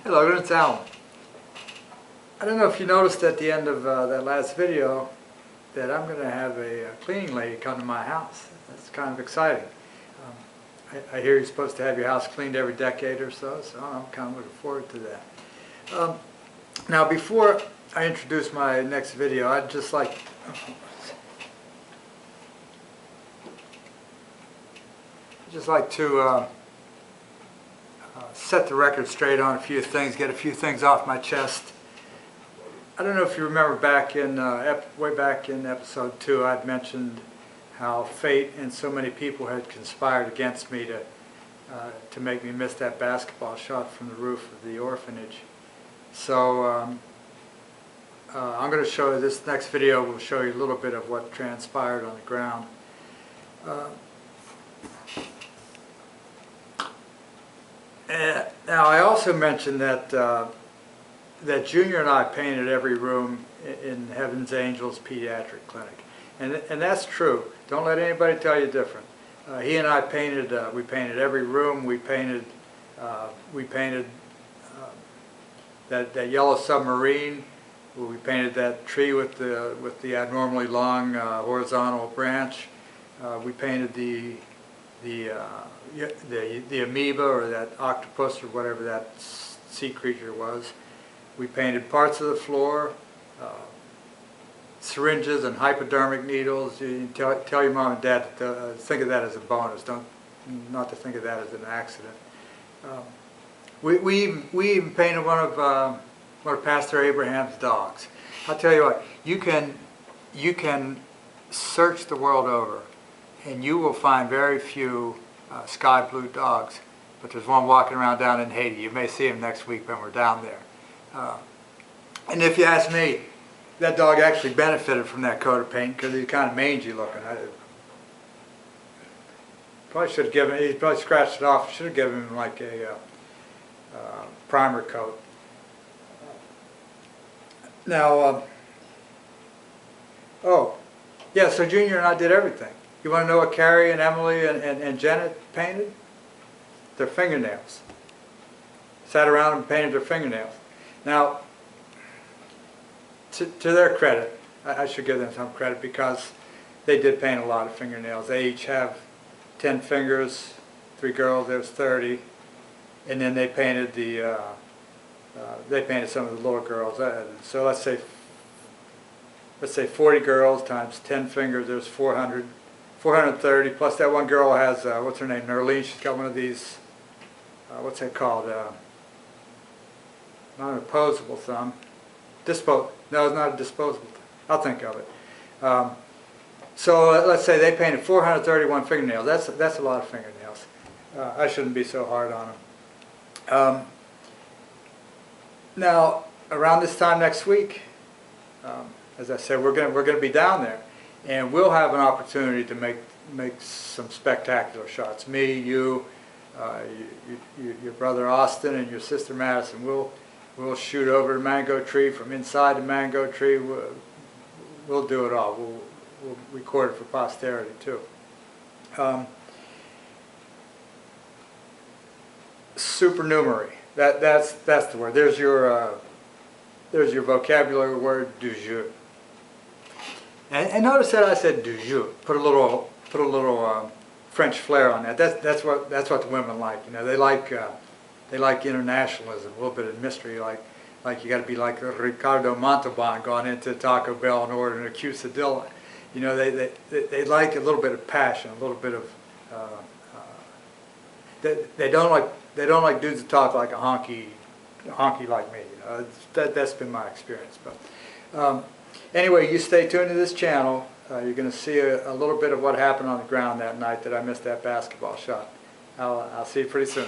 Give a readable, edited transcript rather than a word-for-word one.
Hello, it's Alan. I don't know if you noticed at the end of that last video that I'm going to have a cleaning lady come to my house. That's kind of exciting. I hear you're supposed to have your house cleaned every decade or so, so I'm kind of looking forward to that. Now, before I introduce my next video, I'd just like to set the record straight on a few things, get a few things off my chest. I don't know if you remember back in way back in episode 2, I'd mentioned how fate and so many people had conspired against me to make me miss that basketball shot from the roof of the orphanage. So I'm going to show you, this next video will show you a little bit of what transpired on the ground. Now, I also mentioned that that Junior and I painted every room in Heaven's Angels Pediatric Clinic, and that's true. Don't let anybody tell you different. He and I painted. We painted every room. We painted. That yellow submarine. We painted that tree with the abnormally long horizontal branch. We painted the amoeba, or that octopus, or whatever that sea creature was. We painted parts of the floor, syringes and hypodermic needles. You tell your mom and dad to think of that as a bonus, not to think of that as an accident. We even painted one of Pastor Abraham's dogs. I'll tell you what, you can search the world over, and you will find very few sky blue dogs, but there's one walking around down in Haiti. You may see him next week when we're down there. And if you ask me, that dog actually benefited from that coat of paint because he's kind of mangy looking. Probably should have given. He probably scratched it off. Should have given him like a primer coat. Now, oh, yeah. So Junior and I did everything. You want to know what Carrie and Emily and Janet painted? Their fingernails. Sat around and painted their fingernails. Now, to their credit, I should give them some credit because they did paint a lot of fingernails. They each have 10 fingers, 3 girls, there's 30, and then they painted some of the little girls. So let's say 40 girls times 10 fingers, there's 430, plus that one girl has, what's her name, Nerlene, she's got one of these, what's that called, not an opposable thumb, no, it's not a disposable thumb, I'll think of it. So let's say they painted 431 fingernails, that's a lot of fingernails. I shouldn't be so hard on them. Now, around this time next week, as I said, we're going to be down there. And we'll have an opportunity to make some spectacular shots. Me, you, your brother Austin, and your sister Madison. We'll shoot over the mango tree, from inside the mango tree. We'll do it all. We'll record it for posterity too. Supernumerary. That's the word. There's your vocabulary word, du jour. And notice that I said du jour. Put a little French flair on that. That's what the women like. You know, they like internationalism, a little bit of mystery. Like you got to be like Ricardo Montalban going into Taco Bell and ordering a quesadilla. You know, they like a little bit of passion, a little bit of. They don't like dudes that talk like a honky like me. You know, that's been my experience. But. Anyway, you stay tuned to this channel. You're going to see a little bit of what happened on the ground that night that I missed that basketball shot. I'll see you pretty soon.